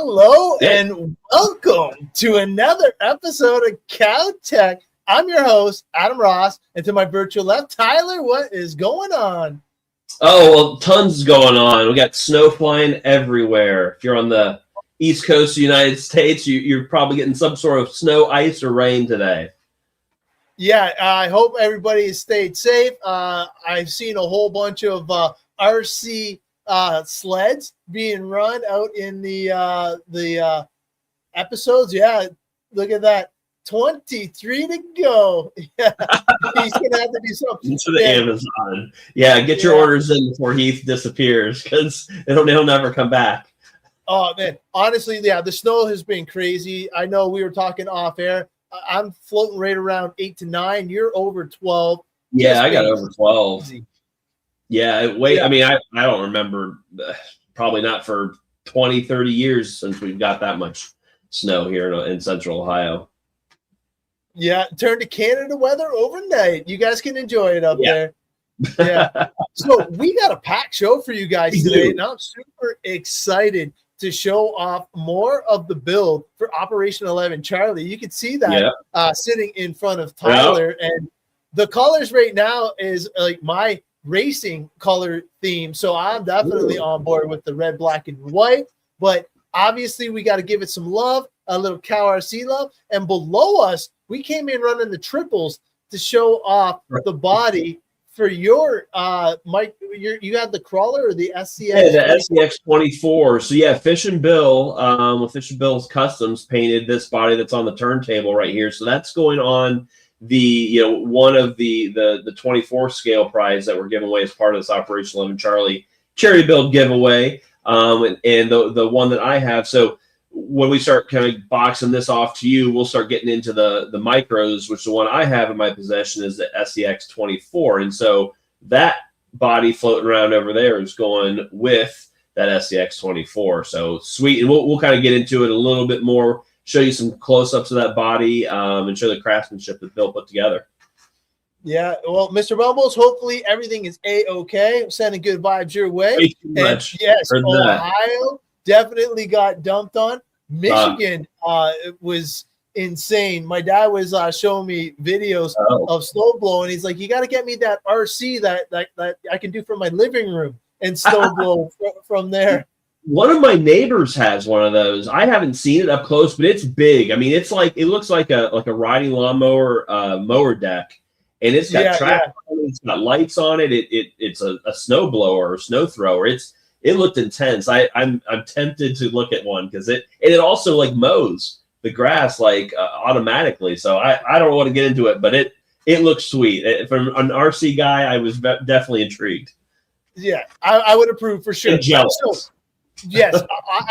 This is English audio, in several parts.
Hello and welcome to another episode of Cow Tech. I'm your host, Adam Ross, and to my virtual left, Tyler, what is going on? Oh, well, tons going on. We got snow flying everywhere. If you're on the East Coast of the United States, you're probably getting some sort of snow, ice, or rain today. Yeah, I hope everybody has stayed safe. I've seen a whole bunch of RC sleds being run out in the episodes. Yeah, look at that. 23 to go. Yeah, he's gonna have to do something into the Amazon. Yeah, get your orders in before Heath disappears because he'll never come back. Oh man, honestly, yeah, the snow has been crazy. I know we were talking off air. I'm floating right around 8 to 9. You're over 12. Yeah, I got over 12. Crazy. Yeah, wait. Yeah. I mean, I don't remember. Probably not for 20, 30 years since we've got that much snow here in Central Ohio. Yeah, turn to Canada weather overnight. You guys can enjoy it up there. Yeah. So we got a packed show for you guys today, and I'm super excited to show off more of the build for Operation 11 Charlie. You can see that sitting in front of Tyler, and the colors right now is like my racing color theme. So I'm definitely on board with the red, black, and white. But obviously, we got to give it some love, a little CowRC love, and below us, we came in running the triples to show off the body for your Mike. You had the crawler or the SCX? Yeah, the SCX 24. So yeah, Fish and Bill with Fish and Bill's Customs painted this body that's on the turntable right here. So that's going on the one of the 24 scale prize that we're giving away as part of this Operation 11 Charlie Charity Build giveaway. And the one that I have. So when we start kind of boxing this off to you, we'll start getting into the micros, which the one I have in my possession is the SCX 24. And so that body floating around over there is going with that SCX 24. So sweet. And we'll kind of get into it a little bit more, show you some close-ups of that body, and show the craftsmanship that Bill put together. Yeah, well, Mr. Bumbles, hopefully everything is A-okay. Sending good vibes your way. Thank you much. Yes, Ohio definitely got dumped on. Michigan was insane. My dad was showing me videos of snow blow, and he's like, "You got to get me that RC that I can do from my living room and snow blow from there." One of my neighbors has one of those. I haven't seen it up close, but it's big. I mean, it looks like a riding lawnmower mower deck, and it's got track. It's got lights on it. It's a snow blower or snow thrower. It looked intense. I'm tempted to look at one because it also like mows the grass like automatically. So I don't want to get into it, but it looks sweet. From an RC guy, I was definitely intrigued. Yeah, I would approve for sure. And jealous. So, yes,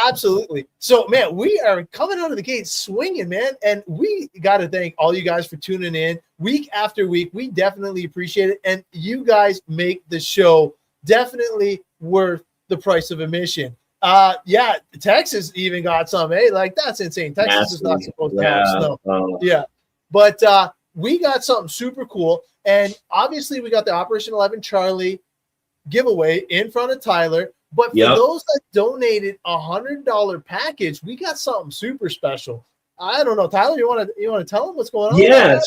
absolutely. So, man, we are coming out of the gate swinging, man. And we got to thank all you guys for tuning in week after week. We definitely appreciate it. And you guys make the show definitely worth the price of admission. Texas even got some. Hey, like that's insane. Texas is not supposed to have snow. But we got something super cool. And obviously, we got the Operation 11 Charlie giveaway in front of Tyler. But for those that donated $100 package, we got something super special. I don't know, Tyler. You want to tell them what's going on? Yeah.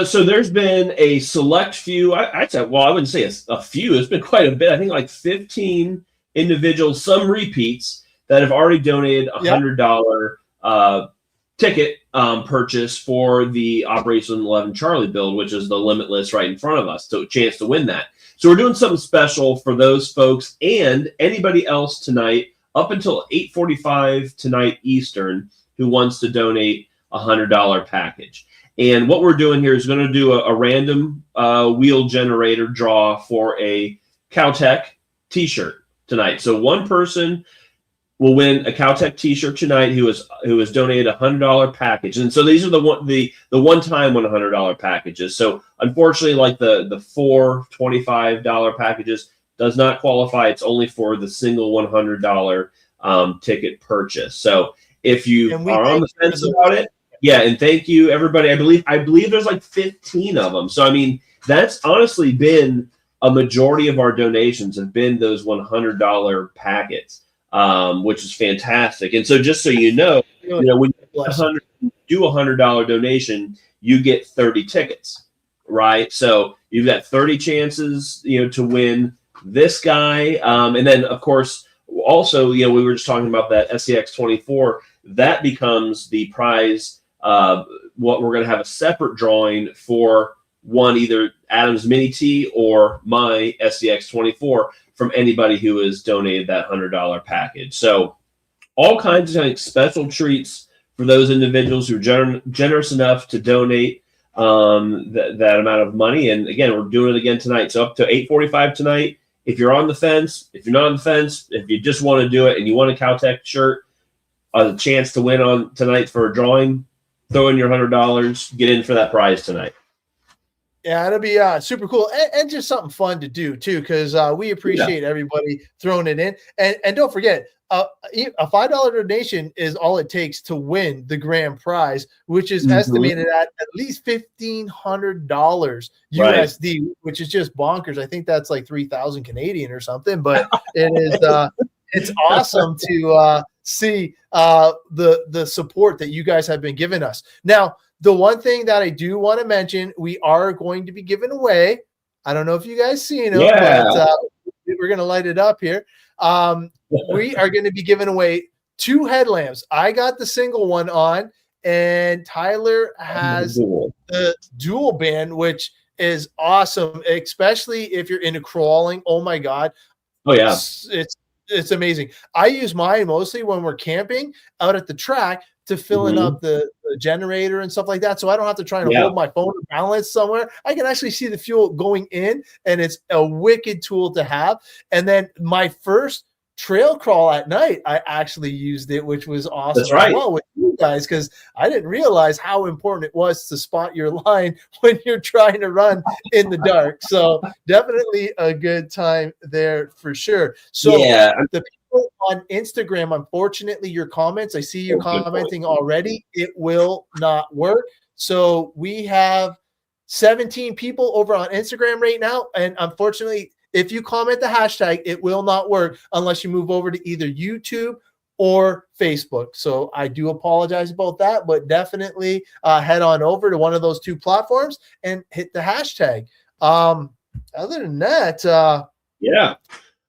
So there's been a select few. I'd say, well, I wouldn't say a few. It's been quite a bit. I think like 15 individuals, some repeats that have already donated $100 ticket purchase for the Operation 11 Charlie build, which is the limitless right in front of us. So a chance to win that. So we're doing something special for those folks and anybody else tonight up until 8:45 tonight Eastern who wants to donate $100 package. And what we're doing here is going to do a random wheel generator draw for a CowTech t-shirt tonight. So one person will win a CowTech t-shirt tonight who has donated a $100 package. And so these are the one-time $100 packages. So unfortunately, like the 4 $25 packages does not qualify. It's only for the single $100 ticket purchase. So if you are on the fence about it, and thank you everybody. I believe there's like 15 of them. So I mean, that's honestly been a majority of our donations have been those $100 packets. which is fantastic. And so just so you know, when you do $100 donation, you get 30 tickets, right? So you've got 30 chances, to win this guy. And then, of course, also, we were just talking about that SCX 24. That becomes the prize. What we're going to have a separate drawing for one, either Adam's Mini T or my SCX 24 from anybody who has donated that $100 package. So all kinds of special treats for those individuals who are generous enough to donate that amount of money. And again, we're doing it again tonight. So up to 8:45 tonight. If you're on the fence, if you're not on the fence, if you just want to do it and you want a Caltech shirt, a chance to win on tonight for a drawing, throw in your $100, get in for that prize tonight. Yeah, it'll be super cool and just something fun to do too, because we appreciate everybody throwing it in. And don't forget, a $5 donation is all it takes to win the grand prize, which is estimated at least $1,500 USD, which is just bonkers. I think that's like 3,000 Canadian or something. But it is it's awesome to see the support that you guys have been giving us. Now, the one thing that I do want to mention, we are going to be giving away. I don't know if you guys seen them, but we're going to light it up here. We are going to be giving away 2 headlamps. I got the single one on, and Tyler has the dual band, which is awesome, especially if you're into crawling. Oh my God. Oh yeah. It's amazing. I use mine mostly when we're camping out at the track to filling up the generator and stuff like that. So I don't have to try and hold my phone or balance somewhere. I can actually see the fuel going in, and it's a wicked tool to have. And then my first trail crawl at night, I actually used it, which was awesome as well with you guys, because I didn't realize how important it was to spot your line when you're trying to run in the dark. So definitely a good time there for sure. So the people on Instagram, unfortunately, your comments, I see you're commenting already. It will not work. So we have 17 people over on Instagram right now. And unfortunately, if you comment the hashtag, it will not work unless you move over to either YouTube or Facebook. So I do apologize about that, but definitely head on over to one of those 2 platforms and hit the hashtag. Other than that,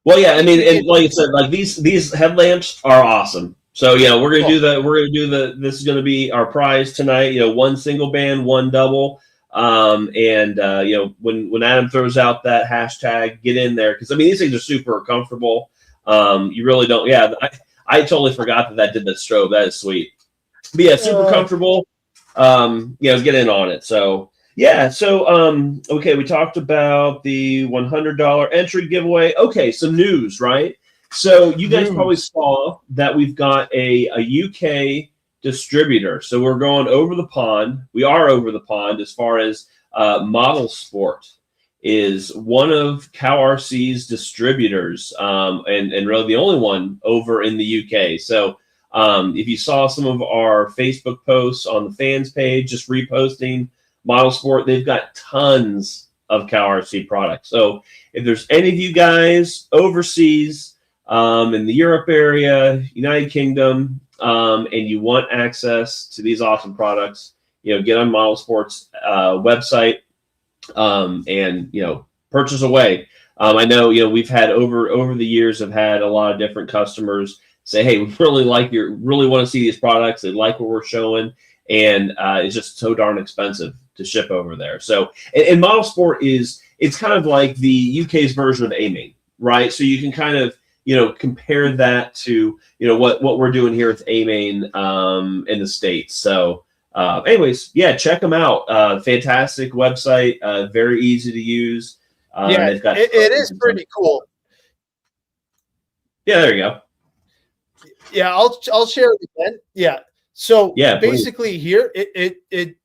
well, yeah, I mean, and like you said, like these headlamps are awesome. So we're gonna do the. This is gonna be our prize tonight. 1 single band, 1 double. When Adam throws out that hashtag, get in there, because I mean these things are super comfortable. You really don't. Yeah, I totally forgot that did the strobe. That is sweet. But super comfortable. Get in on it. So. Yeah, so okay, we talked about the $100 entry giveaway. Okay, some news, right? So you guys probably saw that we've got a UK distributor. So we're going over the pond. We are over the pond as far as Model Sport is one of CowRC's distributors, and really the only one over in the UK. So if you saw some of our Facebook posts on the fans page, just reposting Model Sport, they've got tons of CowRC products. So if there's any of you guys overseas in the Europe area, United Kingdom, and you want access to these awesome products, get on Model Sport's website and purchase away. I know we've had over the years have had a lot of different customers say, hey, we really want to see these products. They like what we're showing, and it's just so darn expensive to ship over there. So, and Model Sport it's kind of like the UK's version of AMAIN, right? So you can kind of, compare that to, what we're doing here with AMAIN in the States. So anyways, check them out. Fantastic website, very easy to use. It is pretty cool. Yeah, there you go. Yeah, I'll share it again. Yeah. So basically here, it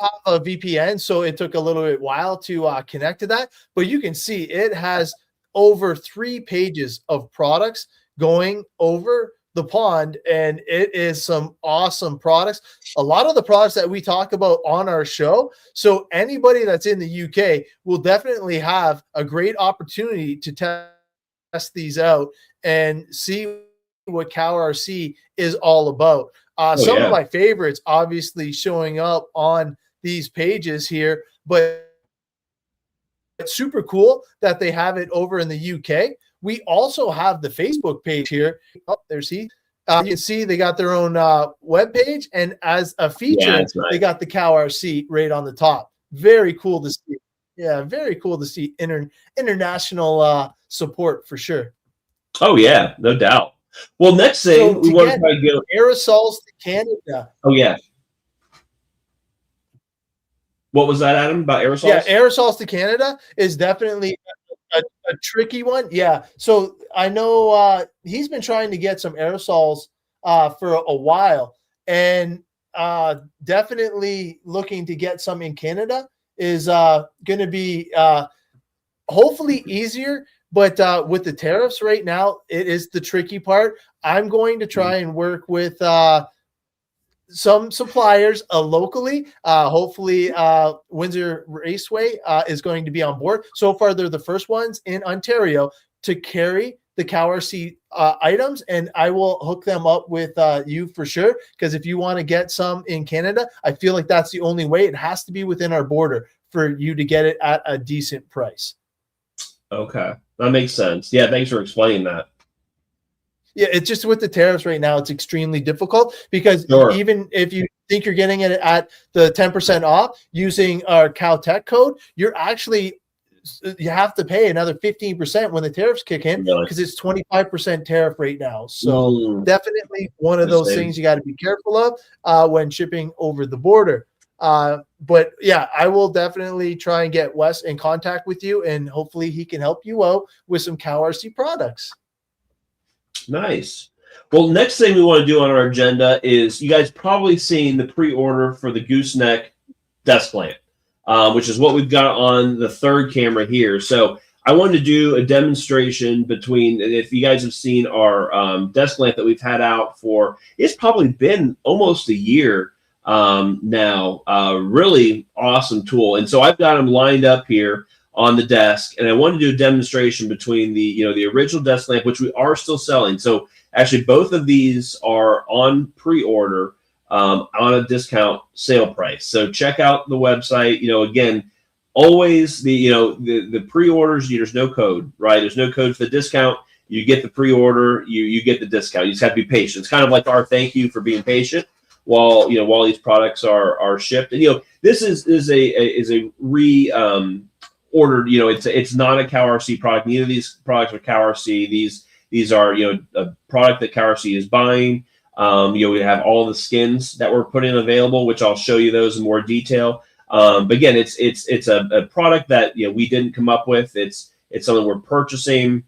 have a VPN, so it took a little bit while to connect to that, but you can see it has over 3 pages of products going over the pond, and it is some awesome products. A lot of the products that we talk about on our show, so anybody that's in the UK will definitely have a great opportunity to test these out and see what CowRC is all about. Some of my favorites obviously showing up on these pages here, but it's super cool that they have it over in the UK. We also have the Facebook page here. Oh, there's he. You can see they got their own web page, and as a feature, they got the CowRC right on the top. Very cool to see. Yeah, very cool to see international support for sure. Oh yeah, no doubt. Well, next thing So we want to try to go aerosols to Canada. Oh yeah. What was that, Adam, about aerosols? Yeah, aerosols to Canada is definitely a tricky one. Yeah. So I know he's been trying to get some aerosols for a while, and definitely looking to get some in Canada is going to be hopefully easier. But with the tariffs right now, it is the tricky part. I'm going to try and work with some suppliers locally. Hopefully, Windsor Raceway is going to be on board. So far, they're the first ones in Ontario to carry the CowRC items, and I will hook them up with you for sure. Because if you want to get some in Canada, I feel like that's the only way. It has to be within our border for you to get it at a decent price. Okay, that makes sense. Yeah, thanks for explaining that. Yeah, it's just with the tariffs right now, it's extremely difficult because even if you think you're getting it at the 10% off using our CowTech code, you have to pay another 15% when the tariffs kick in because it's 25% tariff right now. So definitely one of those things you got to be careful of when shipping over the border. But yeah, I will definitely try and get Wes in contact with you, and hopefully he can help you out with some CowRC products. Nice. Well, next thing we want to do on our agenda is you guys probably seen the pre-order for the gooseneck desk lamp, which is what we've got on the third camera here. So I wanted to do a demonstration between, if you guys have seen our desk lamp that we've had out for, it's probably been almost a year now. Really awesome tool. And so I've got them lined up here on the desk, and I wanted to do a demonstration between the original desk lamp, which we are still selling. So actually both of these are on pre-order on a discount sale price. So check out the website. Again, always the pre-orders, there's no code, right? There's no code for the discount. You get the pre-order, you get the discount. You just have to be patient. It's kind of like our thank you for being patient while these products are shipped. And this is a ordered, it's not a CowRC product. Neither of these products are CowRC. These are, a product that CowRC is buying. We have all the skins that we're putting available, which I'll show you those in more detail. But again, it's a product that we didn't come up with. It's something we're purchasing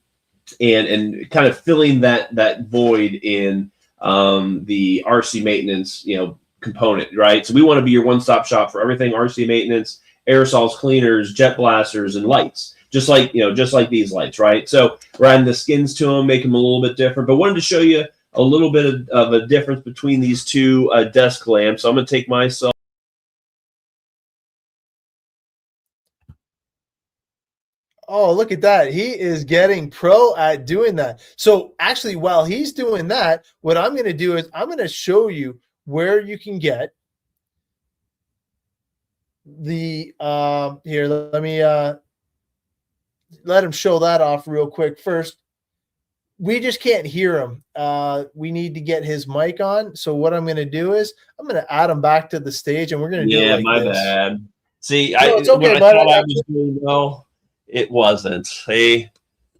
and kind of filling that void in the RC maintenance component, right? So we want to be your one-stop shop for everything RC maintenance, aerosols, cleaners, jet blasters, and lights, just like these lights, right? So we're adding the skins to them, make them a little bit different, but wanted to show you a little bit of a difference between these two desk lamps. So I'm going to take myself. Oh, look at that. He is getting pro at doing that. So actually, while he's doing that, what I'm going to do is I'm going to show you where you can get the here. Let me let him show that off real quick first. We just can't hear him. We need to get his mic on. So what I'm going to do is I'm going to add him back to the stage, and we're going to do it like my this. bad. See, it's okay, I thought I was doing well. It wasn't. Hey,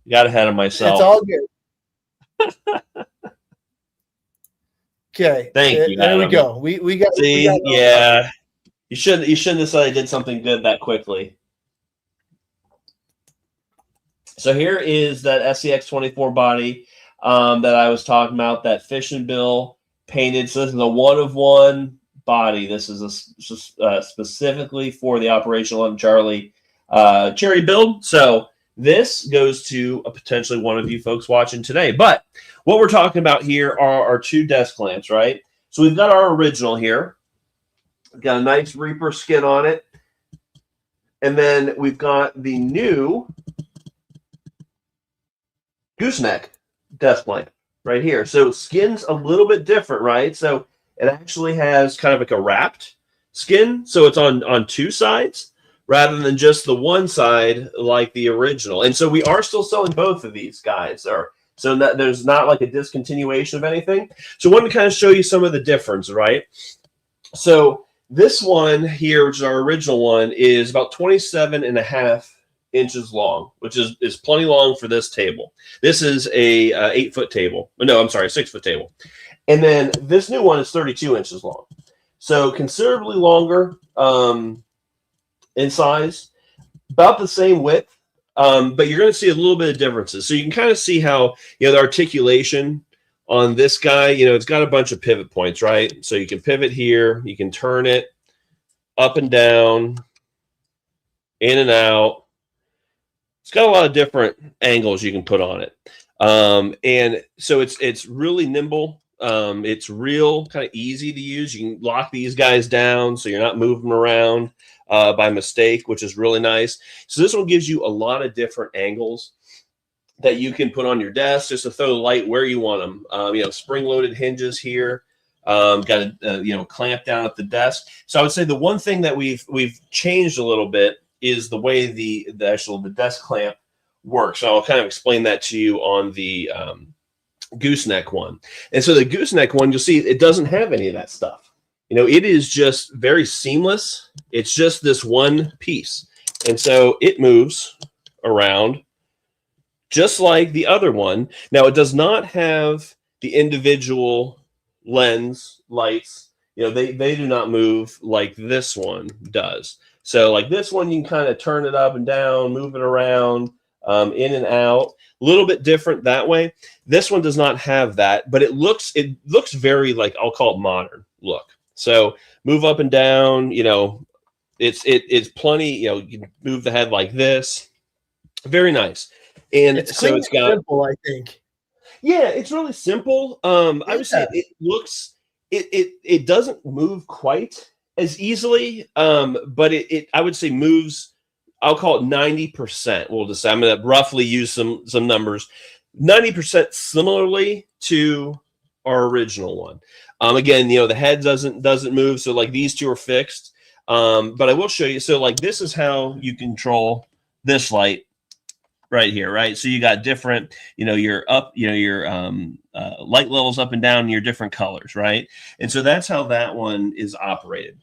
got ahead of myself. It's all good. Okay. Thank you. There Adam. we go. We got. See, yeah. You shouldn't have said I did something good that quickly. So here is that SCX24 body that I was talking about, that fish and bill painted. So this is a 1-of-1 body. This is specifically for the Operational 11 Charlie charity build. So this goes to potentially one of you folks watching today. But what we're talking about here are our two desk lamps, right? So we've got our original here. We've got a nice Reaper skin on it. And then we've got the new gooseneck desk lamp, right here. So skin's a little bit different, right? So it actually has kind of like a wrapped skin. So it's on two sides rather than just the one side like the original. And so we are still selling both of these guys. So that there's not like a discontinuation of anything. So I wanted to kind of show you some of the difference, right? So this one here, which is our original one, is about 27.5 inches long, which is plenty long for this table. This is a 8-foot table. No, I'm sorry, 6-foot table. And then this new one is 32 inches long. So considerably longer in size, about the same width, but you're going to see a little bit of differences. So you can kind of see how, the articulation on this guy, it's got a bunch of pivot points, right? So you can pivot here, you can turn it up and down, in and out. It's got a lot of different angles you can put on it. And so it's really nimble. It's real kind of easy to use. You can lock these guys down so you're not moving around by mistake, which is really nice. So this one gives you a lot of different angles that you can put on your desk just to throw the light where you want them. Spring-loaded hinges here. Got a clamp down at the desk. So I would say the one thing that we've changed a little bit is the way the desk clamp works. So I'll kind of explain that to you on the gooseneck one. And so the gooseneck one, you'll see it doesn't have any of that stuff. It is just very seamless. It's just this one piece. And so it moves around just like the other one. Now, it does not have the individual lens lights. They do not move like this one does. So like this one, you can kind of turn it up and down, move it around, in and out. A little bit different that way. This one does not have that, but it looks very, like, I'll call it modern look. So move up and down, it's plenty, you can move the head like this. Very nice. And it's so it's got simple, I think. Yeah, it's really simple. I would say it doesn't move quite as easily, but it I would say moves, I'll call it 90%. We'll just say I'm going to roughly use some numbers. 90% similarly to our original one. Again, the head doesn't move, so like these two are fixed. But I will show you. So like this is how you control this light right here, right? So you got different, your up, your light levels up and down, your different colors, right? And so that's how that one is operated.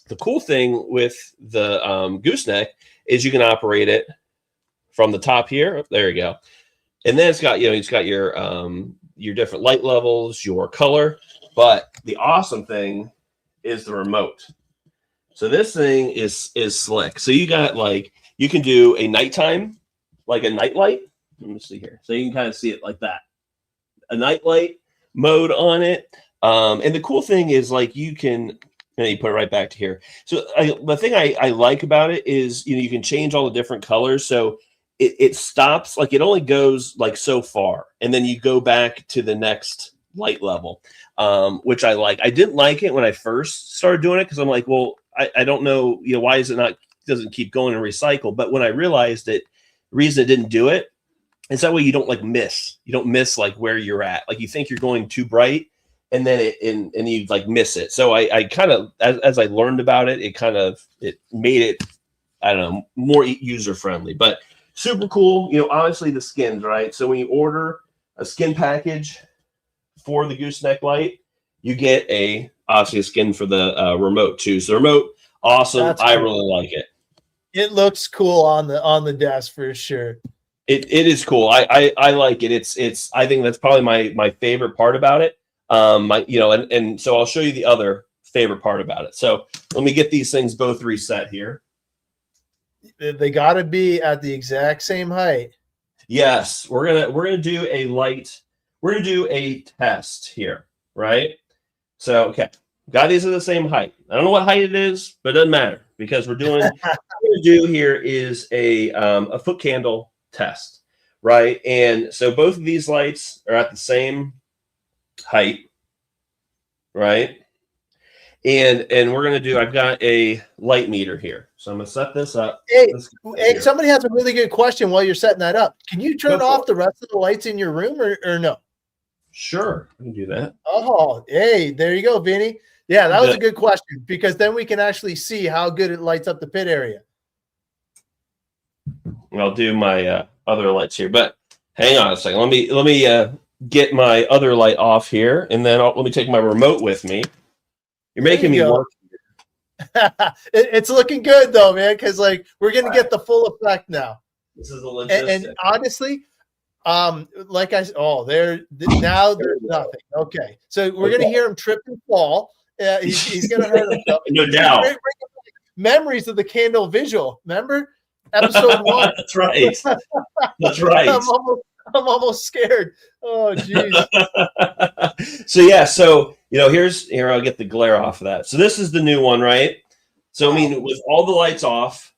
The cool thing with the gooseneck is you can operate it from the top here. There you go. And then it's got your different light levels, your color. But the awesome thing is the remote. So this thing is slick. So you got you can do a nighttime, like a night light. Let me see here. So you can kind of see it like that. A night light mode on it. And the cool thing is you can, you put it right back to here. So the thing I like about it is, you can change all the different colors. So it stops, it only goes so far. And then you go back to the next light level, which I like. I didn't like it when I first started doing it because I'm like, well, I don't know, why is it doesn't keep going and recycle. But when I realized that the reason it didn't do it is that way you don't miss. You don't miss where you're at. You think you're going too bright and then and you miss it. So I kind of, as I learned about it, it made it, I don't know, more user friendly, but super cool. Obviously the skins, right? So when you order a skin package for the gooseneck light, you get obviously a skin for the remote too. So the remote, awesome. I really like it. It looks cool on the desk for sure. It is cool. I like it. It's I think that's probably my favorite part about it. And so I'll show you the other favorite part about it. So let me get these things both reset here. They got to be at the exact same height. Yes, we're gonna do a light. We're gonna do a test here, right? So okay, got these at the same height. I don't know what height it is, but it doesn't matter because we're doing. What we're gonna do here is a foot candle test, right? And so both of these lights are at the same height, right? And we're gonna do. I've got a light meter here, so I'm gonna set this up. Hey, somebody has a really good question while you're setting that up. Can you turn off the rest of the lights in your room or no? Sure, I can do that. Oh, hey, there you go, Vinny. Yeah, that was a good question, because then we can actually see how good it lights up the pit area. I'll do my other lights here, but hang on a second. Let me get my other light off here, and then let me take my remote with me. You're making me work. It's looking good though, man, because like we're gonna get the full effect now. This is a logistic. And honestly, like I there's nothing. Okay, so we're gonna hear him trip and fall. He's gonna hurt himself. No doubt. Memories of the candle visual. Remember episode 1? That's right. That's right. I'm almost scared. Oh, geez. So here I'll get the glare off of that. So this is the new one, right? So I mean, with all the lights off,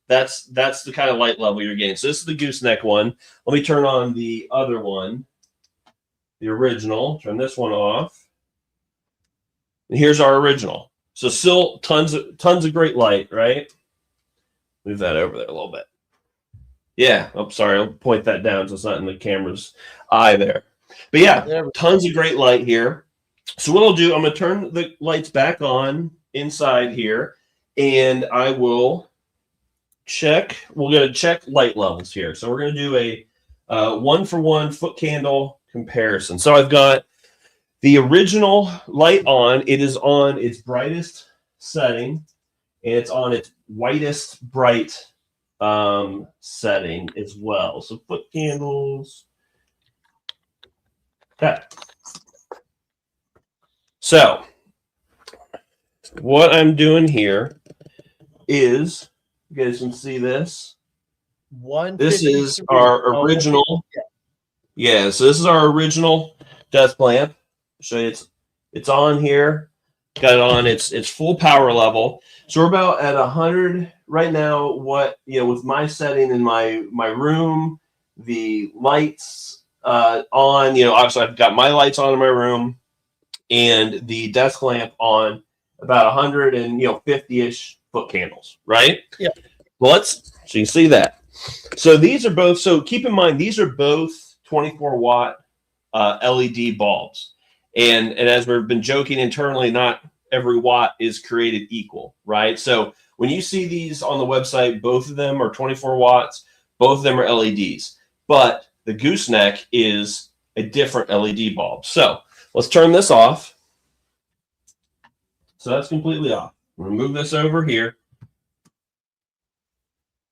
that's the kind of light level you're getting. So this is the gooseneck one. Let me turn on the other one, the original. Turn this one off. And here's our original. So still tons of great light, right? Move that over there a little bit. Yeah. Oh, sorry. I'll point that down so it's not in the camera's eye there. But yeah, tons of great light here. So what I'll do, I'm going to turn the lights back on inside here, and I will check. We're going to check light levels here. So we're going to do a 1-for-1 foot candle comparison. So I've got the original light on. It is on its brightest setting, and it's on its whitest bright setting as well. So foot candles. Okay. So what I'm doing here is, you guys can see this. This is our original. Yeah, so this is our original desk lamp. Show you it's on here. Got it on its full power level. So we're about at 100 right now. What with my setting in my room, the lights on. Obviously I've got my lights on in my room, and the desk lamp on about 150-ish foot candles. Right. Yeah. Well, so you can see that. So these are both. So keep in mind these are both 24-watt LED bulbs. And as we've been joking internally, not every watt is created equal, right? So when you see these on the website, both of them are 24 watts, both of them are LEDs, but the gooseneck is a different LED bulb. So let's turn this off. So that's completely off. We'll move this over here.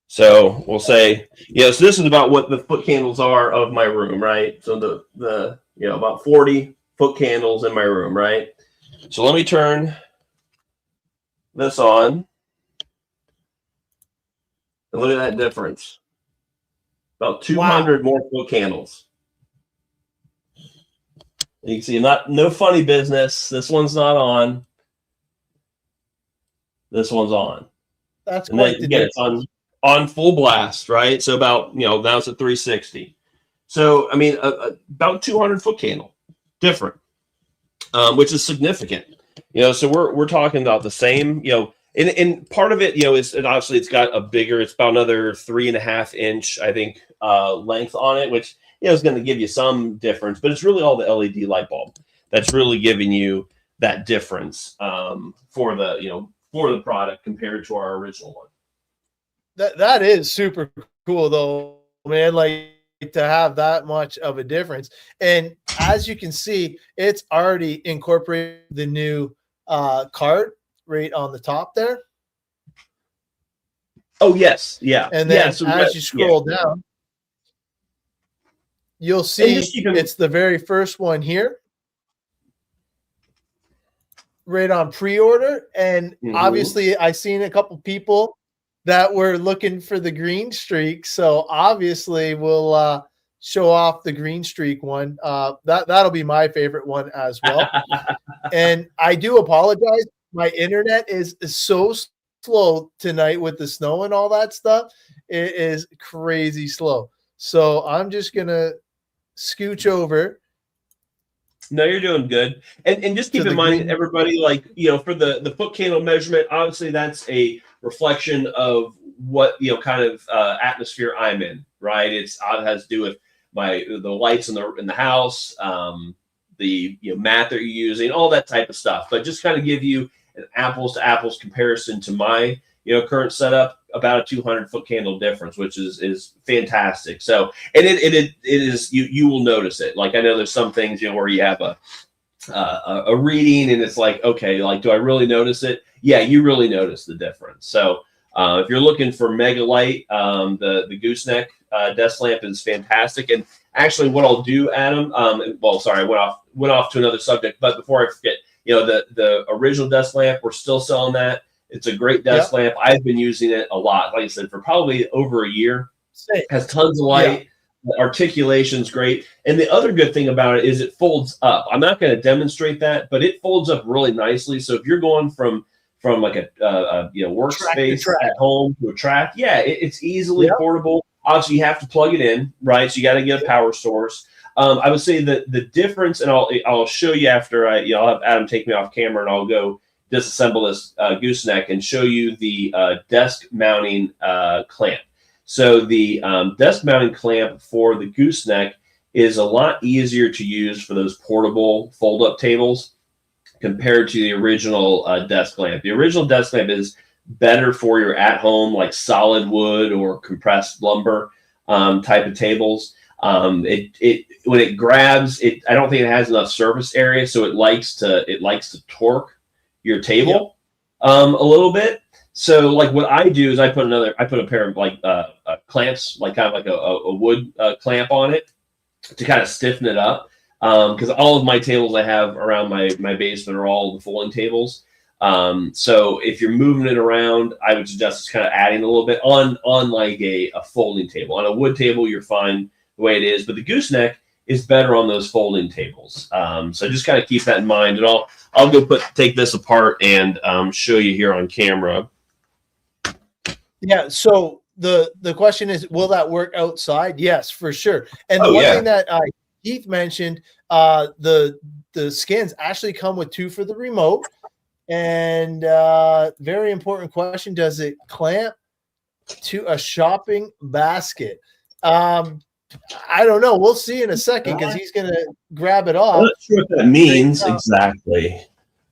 So we'll say, so this is about what the foot candles are of my room, right? So the about 40 foot candles in my room, right? So let me turn this on. And look at that difference. About 200 more foot candles. You can see no funny business. This one's not on. This one's on. That's and then again, it's on full blast, right? So about now it's at 360. So I mean, about 200 foot candle different, which is significant. So we're talking about the same. And part of it, is obviously it's got a bigger. It's about another 3.5 inch, I think, length on it, which is going to give you some difference. But it's really all the LED light bulb that's really giving you that difference for the product compared to our original one. That is super cool though, man. Like to have that much of a difference. And as you can see, it's already incorporated the new card right on the top there. Oh yes, yeah. And then as you scroll down, you'll see it's the very first one here, right on pre-order. And obviously I seen a couple people that were looking for the green streak. So obviously we'll show off the green streak one. That'll be my favorite one as well. And I do apologize. My internet is so slow tonight with the snow and all that stuff. It is crazy slow. So I'm just going to scooch over. No, you're doing good. And just keep in mind, everybody, for the foot candle measurement, obviously that's a reflection of what, kind of atmosphere I'm in, right? It has to do with the lights in the house, the mat that you're using, all that type of stuff. But just kind of give you an apples to apples comparison to my current setup, about a 200-foot candle difference, which is fantastic. So, and it is you will notice it. Like I know there's some things where you have a reading and it's like, okay, like, do I really notice it? Yeah, you really notice the difference. So if you're looking for mega light, the gooseneck desk lamp is fantastic. And actually what I'll do, Adam, well, sorry, I went off to another subject, but before I forget, the original desk lamp, we're still selling that. It's a great desk lamp. I've been using it a lot, like I said, for probably over a year. Has tons of light. The articulation's great. And the other good thing about it is it folds up. I'm not going to demonstrate that, but it folds up really nicely. So if you're going from like a workspace at home to a track, it's easily portable. Obviously, you have to plug it in, right? So you got to get a power source. I would say that the difference, and I'll show you after I'll have Adam take me off camera, and I'll go disassemble this gooseneck and show you the desk mounting clamp. So the desk mounting clamp for the gooseneck is a lot easier to use for those portable fold-up tables compared to the original desk lamp. The original desk lamp is better for your at-home, like solid wood or compressed lumber type of tables. When it grabs, I don't think it has enough surface area, so it likes to torque your table a little bit. So like what I do is I put a pair of like clamps, like kind of like a wood clamp on it to kind of stiffen it up. Because all of my tables I have around my basement are all the folding tables. So if you're moving it around, I would suggest just kind of adding a little bit on like a folding table. On a wood table, you're fine the way it is, but the gooseneck is better on those folding tables. So just kind of keep that in mind, and I'll go take this apart and show you here on camera. Yeah. So the question is, will that work outside? Yes, for sure. And the one thing that Keith mentioned, the skins actually come with 2 for the remote. And very important question: does it clamp to a shopping basket? I don't know. We'll see in a second because he's going to grab it off. I'm not sure what that means exactly.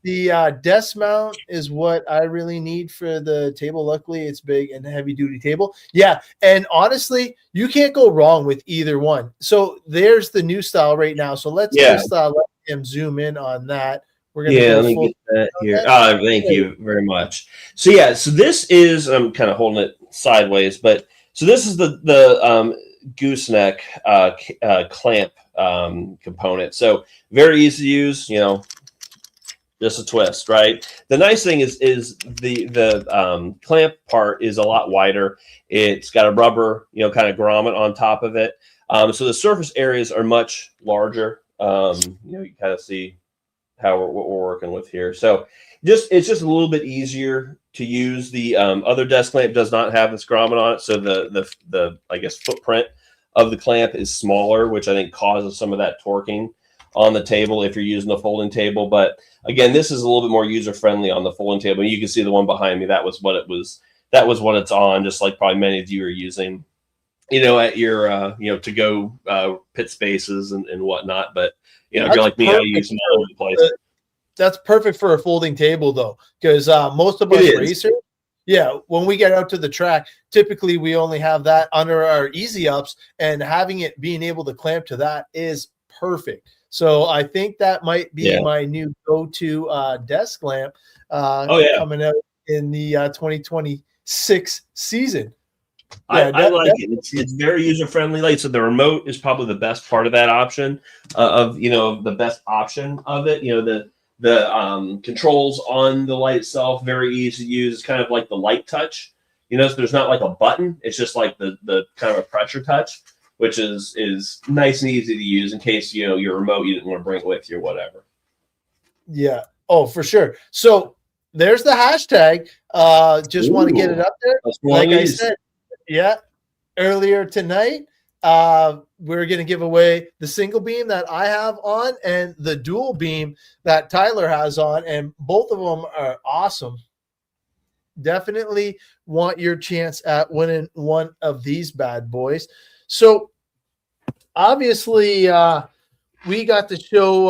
The desk mount is what I really need for the table. Luckily, it's big and heavy duty table. Yeah. And honestly, you can't go wrong with either one. So there's the new style right now. So let's just let him zoom in on that. We're going to let me get that here. Thank you very much. So so this is, I'm kind of holding it sideways, but so this is the gooseneck clamp component. So very easy to use, just a twist, right? The nice thing is the clamp part is a lot wider. It's got a rubber, kind of grommet on top of it. So the surface areas are much larger. You kind of see what we're working with here. So it's just a little bit easier to use. The other desk clamp does not have this grommet on it, so the I guess footprint of the clamp is smaller, which I think causes some of that torquing on the table if you're using the folding table. But again, this is a little bit more user friendly on the folding table. You can see the one behind me. That was what it was. That was what it's on. Just like probably many of you are using, at your to go pit spaces and whatnot. But if you're like me, I use them all over the place. That's perfect for a folding table, though, because most of us racers, when we get out to the track, typically we only have that under our easy ups, and having it being able to clamp to that is perfect. So I think that might be my new go-to desk lamp coming out in the 2026 season. I like it. It's very user friendly. Like, so the remote is probably the best part of that option the best option of it. The controls on the light itself, very easy to use. It's kind of like the light touch, so there's not like a button. It's just like the kind of a pressure touch, which is nice and easy to use in case, your remote, you didn't want to bring it with you or whatever. Yeah. Oh, for sure. So there's the hashtag. Just want to get it up there. Like I said, earlier tonight, we're going to give away the single beam that I have on and the dual beam that Tyler has on, and both of them are awesome. Definitely want your chance at winning one of these bad boys. So obviously we got to show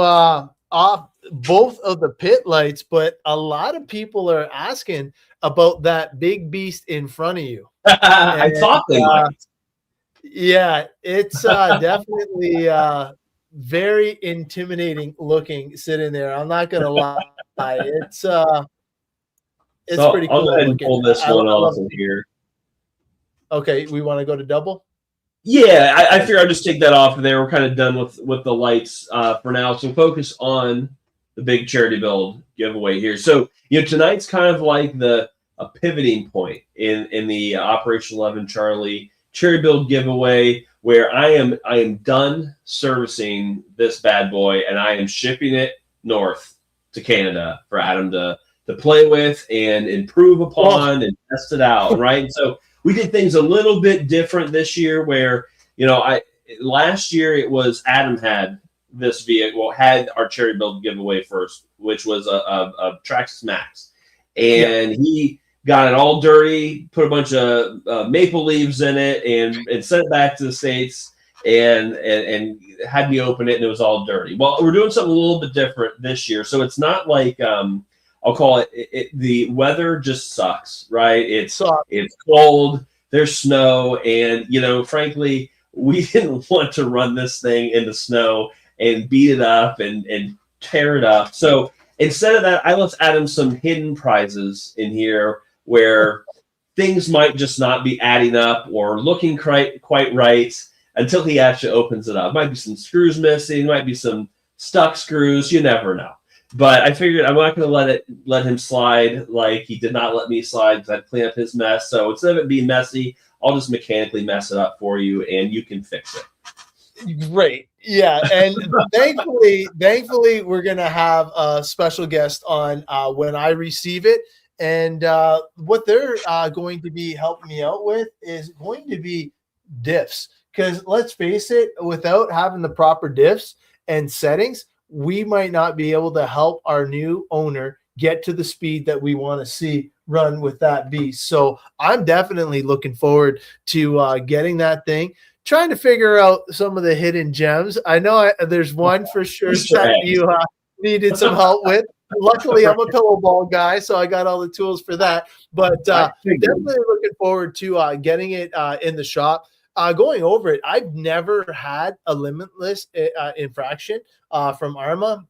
off both of the pit lights, but a lot of people are asking about that big beast in front of you. I thought they might. Yeah, it's definitely very intimidating looking sitting there. I'm not gonna lie. It's So pretty I'll cool go ahead and looking. pull this one I off love in here. Okay, we want to go to double? Yeah, I figure I'll just take that off of there. We're kind of done with the lights for now. So focus on the big charity build giveaway here. So, tonight's kind of like a pivoting point in the Operation 11 Charlie charity build giveaway, where I am done servicing this bad boy, and I am shipping it north to Canada for Adam to play with and improve upon and test it out, right? So we did things a little bit different this year where, last year it was Adam had this vehicle, had our charity build giveaway first, which was a Traxxas Max. And he got it all dirty, put a bunch of maple leaves in it and sent it back to the States and had me open it, and it was all dirty. Well, we're doing something a little bit different this year. So it's not like, I'll call it, the weather just sucks, right? It's cold, there's snow, and, frankly, we didn't want to run this thing in the snow and beat it up and tear it up. So instead of that, I left Adam some hidden prizes in here where things might just not be adding up or looking quite right until he actually opens it up. Might be some screws missing, might be some stuck screws, you never know. But I figured I'm not going to let him slide like he did not let me slide because I'd clean up his mess. So instead of it being messy, I'll just mechanically mess it up for you, and you can fix it. Great. Yeah. And thankfully, we're going to have a special guest on when I receive it. And what they're going to be helping me out with is going to be diffs. Because let's face it, without having the proper diffs and settings, we might not be able to help our new owner get to the speed that we want to see run with that beast. So I'm definitely looking forward to getting that thing, trying to figure out some of the hidden gems. I know there's one for sure that you needed some help with. Luckily, I'm a pillowball guy, so I got all the tools for that. But definitely looking forward to getting it in the shop. Going over it, I've never had a limitless infraction from Arma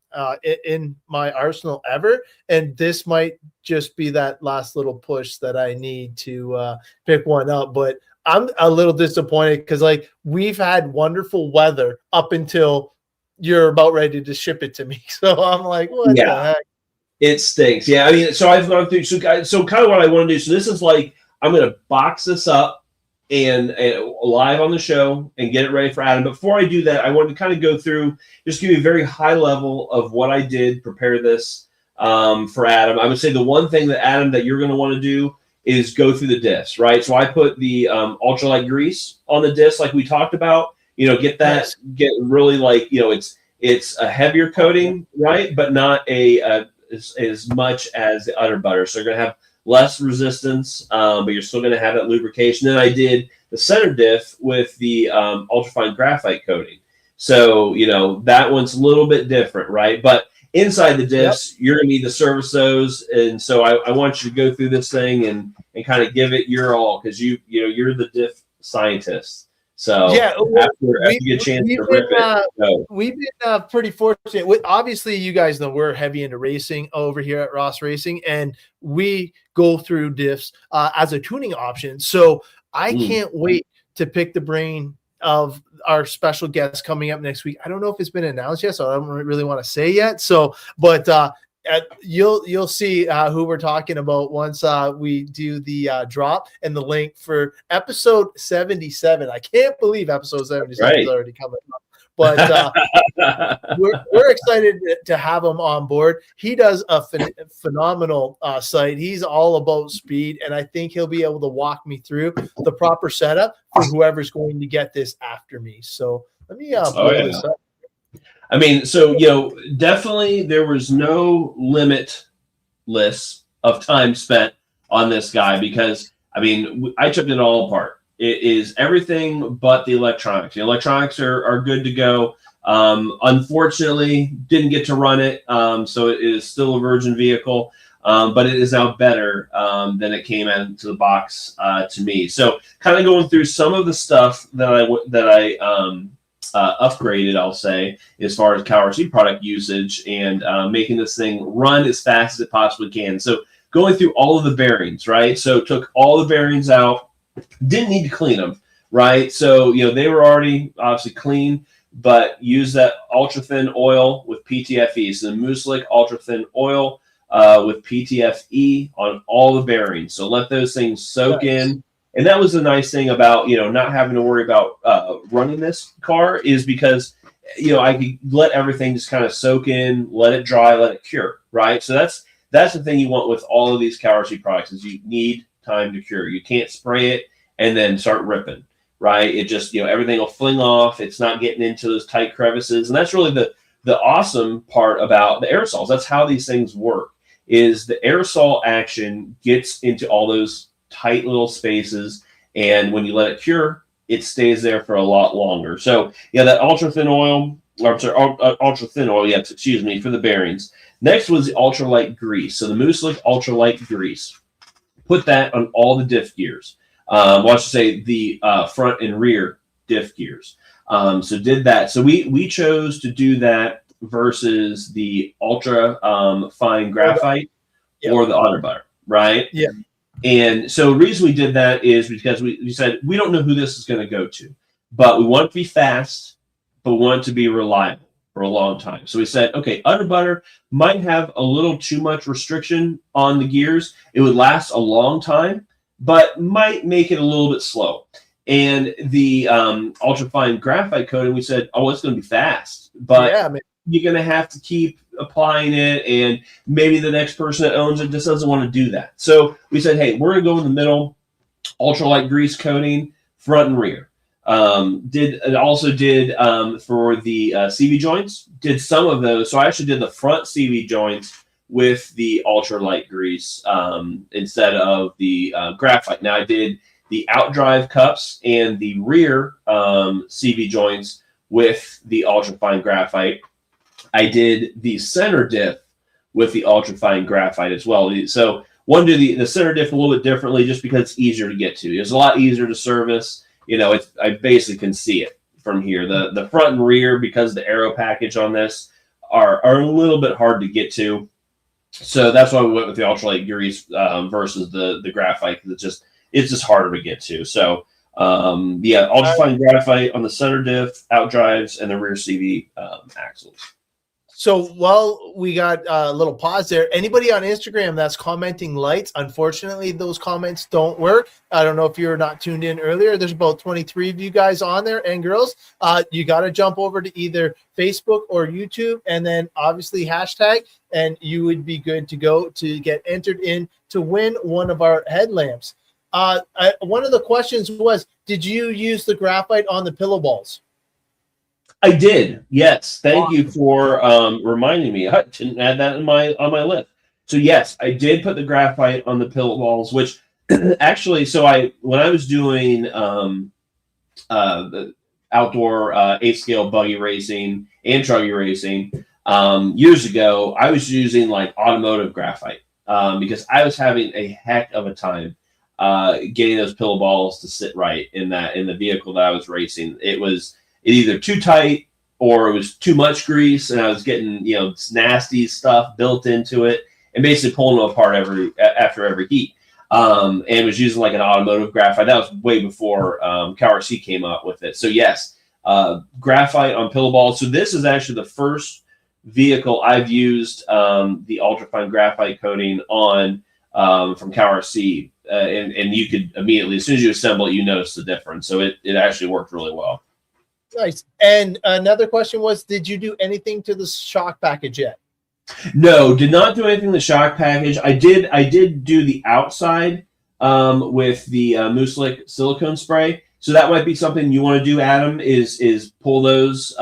in my arsenal ever, and this might just be that last little push that I need to pick one up. But I'm a little disappointed because we've had wonderful weather up until you're about ready to ship it to me. So I'm like, what the heck? It stinks. Yeah, I mean, so I've gone through. So kind of what I want to do. So this is I'm going to box this up and live on the show and get it ready for Adam. But before I do that, I want to kind of go through, just give you a very high level of what I did, prepare this for Adam. I would say the one thing that Adam that you're going to want to do is go through the diffs, right? So I put the ultralight grease on the disc like we talked about. Get really it's a heavier coating, right? But not as much as the Utter Butter. So you're going to have less resistance, but you're still going to have that lubrication. Then I did the center diff with the ultrafine graphite coating. So, that one's a little bit different, right? But inside the diffs, you're going to need to service those. And so I want you to go through this thing and kind of give it your all, because you're the diff scientist. So after you get a chance to rip it, we've been pretty fortunate. Obviously, you guys know we're heavy into racing over here at Ross Racing, and we go through diffs as a tuning option. So I can't wait to pick the brain of our special guest coming up next week. I don't know if it's been announced yet, so I don't really want to say yet. So, but you'll see who we're talking about once we do the drop and the link for episode 77. I can't believe episode 77 is already coming up. But we're excited to have him on board. He does a phenomenal site. He's all about speed, and I think he'll be able to walk me through the proper setup for whoever's going to get this after me. So let me pull this up. I mean, so, definitely there was no limitless of time spent on this guy because, I mean, I took it all apart. It is everything but the electronics. The electronics are good to go. Unfortunately, didn't get to run it, so it is still a virgin vehicle, but it is now better than it came into the box to me. So kind of going through some of the stuff that I upgraded, I'll say, as far as CowRC product usage and making this thing run as fast as it possibly can. So going through all of the bearings, right? So took all the bearings out, didn't need to clean them, right? So, they were already obviously clean, but use that ultra thin oil with PTFE. So the Moose-Slick ultra thin oil with PTFE on all the bearings. So let those things soak in. And that was the nice thing about, not having to worry about running this car, is because, I could let everything just kind of soak in, let it dry, let it cure, right? So that's the thing you want with all of these CowRC products, is you need time to cure. You can't spray it and then start ripping, right? It just, everything will fling off. It's not getting into those tight crevices. And that's really the awesome part about the aerosols. That's how these things work, is the aerosol action gets into all those tight little spaces, and when you let it cure, it stays there for a lot longer. So that ultra thin oil, for the bearings. Next was the ultralight grease. So the Moose-Slick ultralight grease, put that on all the diff gears. I should say the front and rear diff gears. So did that. So we chose to do that versus the ultra fine graphite or the otter butter, right? Yeah. And so the reason we did that is because we said we don't know who this is going to go to, but we want it to be fast, but we want it to be reliable for a long time. So we said, okay, otter butter might have a little too much restriction on the gears. It would last a long time, but might make it a little bit slow. And the ultra fine graphite coating, we said, oh, it's going to be fast, but you're going to have to keep applying it, and maybe the next person that owns it just doesn't want to do that. So we said, hey, we're going to go in the middle, ultralight grease coating, front and rear. Did for the CV joints, did some of those. So I actually did the front CV joints with the ultralight grease instead of the graphite. Now I did the outdrive cups and the rear CV joints with the ultrafine graphite. I did the center diff with the ultrafine graphite as well. So one did the center diff a little bit differently, just because it's easier to get to. It's a lot easier to service. I basically can see it from here. The front and rear, because the aero package on this are a little bit hard to get to. So that's why we went with the ultralight grease versus the graphite, because it's just harder to get to. So ultrafine graphite on the center diff, outdrives, and the rear CV axles. So while we got a little pause there, anybody on Instagram that's commenting lights, unfortunately, those comments don't work. I don't know if you're not tuned in earlier. There's about 23 of you guys on there and girls. You got to jump over to either Facebook or YouTube, and then obviously hashtag, and you would be good to go to get entered in to win one of our headlamps. One of the questions was, did you use the graphite on the pillow balls? I did. Yes. Thank you for reminding me. I didn't add that on my list. So yes, I did put the graphite on the pillow balls, which actually, when I was doing the outdoor 8-scale buggy racing and truggy racing years ago, I was using like automotive graphite because I was having a heck of a time getting those pillow balls to sit right in the vehicle that I was racing. It was either too tight or it was too much grease, and I was getting nasty stuff built into it and basically pulling them apart after every heat. And was using like an automotive graphite. That was way before CowRC came up with it. So yes, graphite on pillow balls. So this is actually the first vehicle I've used the ultrafine graphite coating on from CowRC. And you could immediately, as soon as you assemble it, you notice the difference. So it actually worked really well. Nice. And another question was, did you do anything to the shock package yet? No, did not do anything to the shock package. I did do the outside with the Moose-Slick silicone spray. So that might be something you want to do, Adam, is pull those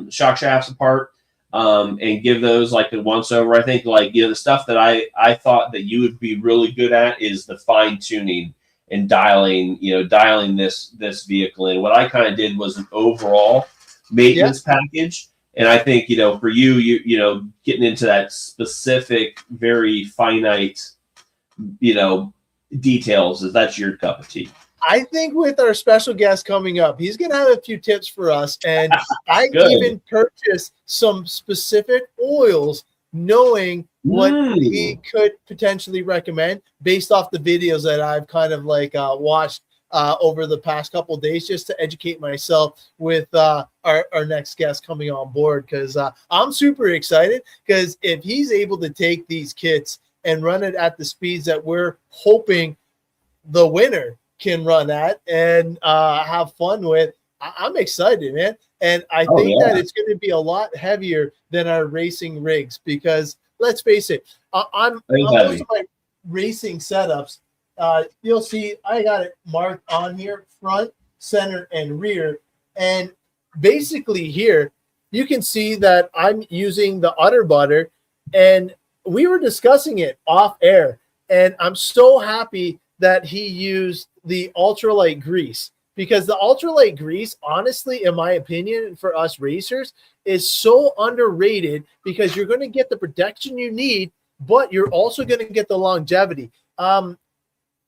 shock shafts apart and give those like the once over. I think the stuff that I thought that you would be really good at is the fine tuning and dialing this vehicle in. What I kind of did was an overall maintenance package. And I think, for you getting into that specific, very finite, details, that's your cup of tea. I think with our special guest coming up, he's going to have a few tips for us. And I even purchased some specific oils knowing what he could potentially recommend based off the videos that I've kind of watched over the past couple of days, just to educate myself with our next guest coming on board. Because I'm super excited, because if he's able to take these kits and run it at the speeds that we're hoping the winner can run at and have fun with, I'm excited, man. And I think that it's going to be a lot heavier than our racing rigs, because let's face it, on most of my racing setups, you'll see I got it marked on here, front, center, and rear. And basically here, you can see that I'm using the Utter Butter, and we were discussing it off air. And I'm so happy that he used the ultralight grease, because the ultralight grease, honestly, in my opinion, for us racers, is so underrated, because you're going to get the protection you need, but you're also going to get the longevity.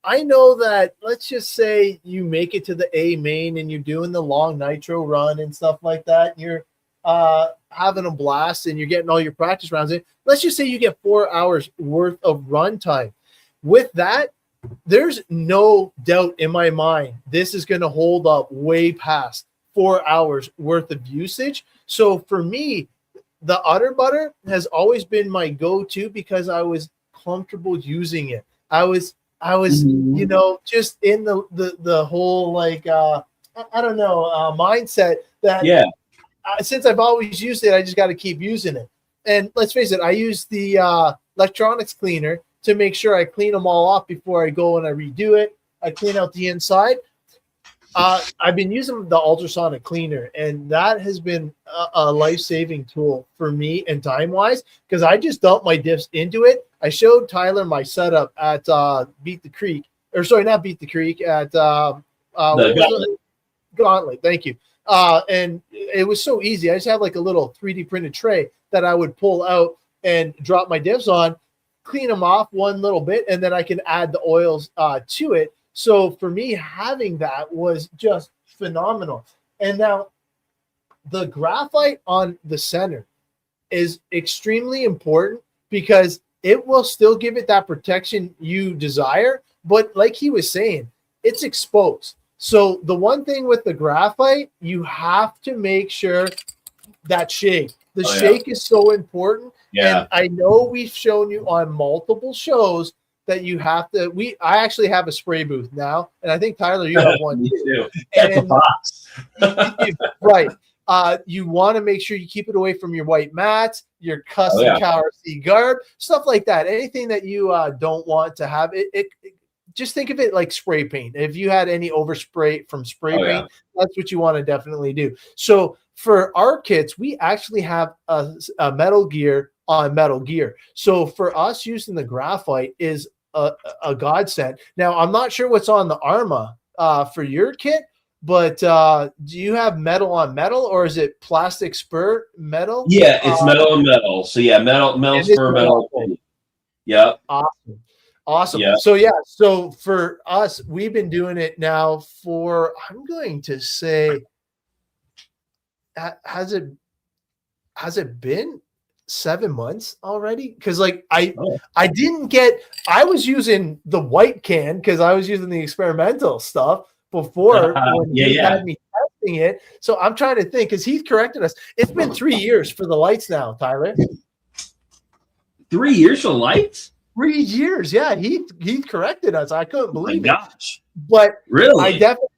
I know that, let's just say you make it to the A main and you're doing the long nitro run and stuff like that. You're having a blast and you're getting all your practice rounds in. Let's just say you get 4 hours worth of run time. With that, there's no doubt in my mind this is going to hold up way past 4 hours worth of usage. So for me, the Utter Butter has always been my go-to, because I was comfortable using it. I was just in the whole mindset that since I've always used it, I just got to keep using it. And let's face it, I use the electronics cleaner to make sure I clean them all off before I go and I redo it. I clean out the inside. I've been using the ultrasonic cleaner, and that has been a life-saving tool for me and time-wise, because I just dump my diffs into it. I showed Tyler my setup at Beat the Creek, or sorry, not Beat the Creek, at Gauntlet. Thank you. And it was so easy. I just had like a little 3D printed tray that I would pull out and drop my diffs on, clean them off one little bit, and then I can add the oils to it. So for me, having that was just phenomenal. And now the graphite on the center is extremely important, because it will still give it that protection you desire. But like he was saying, it's exposed. So the one thing with the graphite, you have to make sure that shake. The shake is so important. Yeah. And I know we've shown you on multiple shows that you have to. I actually have a spray booth now, and I think Tyler, you have one too. And, box. Right. You want to make sure you keep it away from your white mats, your custom CowRC garb, stuff like that. Anything that you don't want to have it. Just think of it like spray paint. If you had any overspray from spray paint, that's what you want to definitely do. So for our kits, we actually have a metal gear on metal gear. So for us, using the graphite is a godsend. Now, I'm not sure what's on the Arma for your kit, but do you have metal on metal, or is it plastic spur metal? Yeah, it's metal on metal. So metal spur metal. Yeah. Awesome. Yeah. So for us, we've been doing it now for, I'm going to say, has it been 7 months already? Because I was using the white can because I was using the experimental stuff before when he had me testing it. So I'm trying to think, because Heath corrected us. It's been 3 years for the lights now, Tyler. 3 years for the lights? 3 years, yeah. He corrected us. I couldn't believe it. Gosh. But really, I definitely,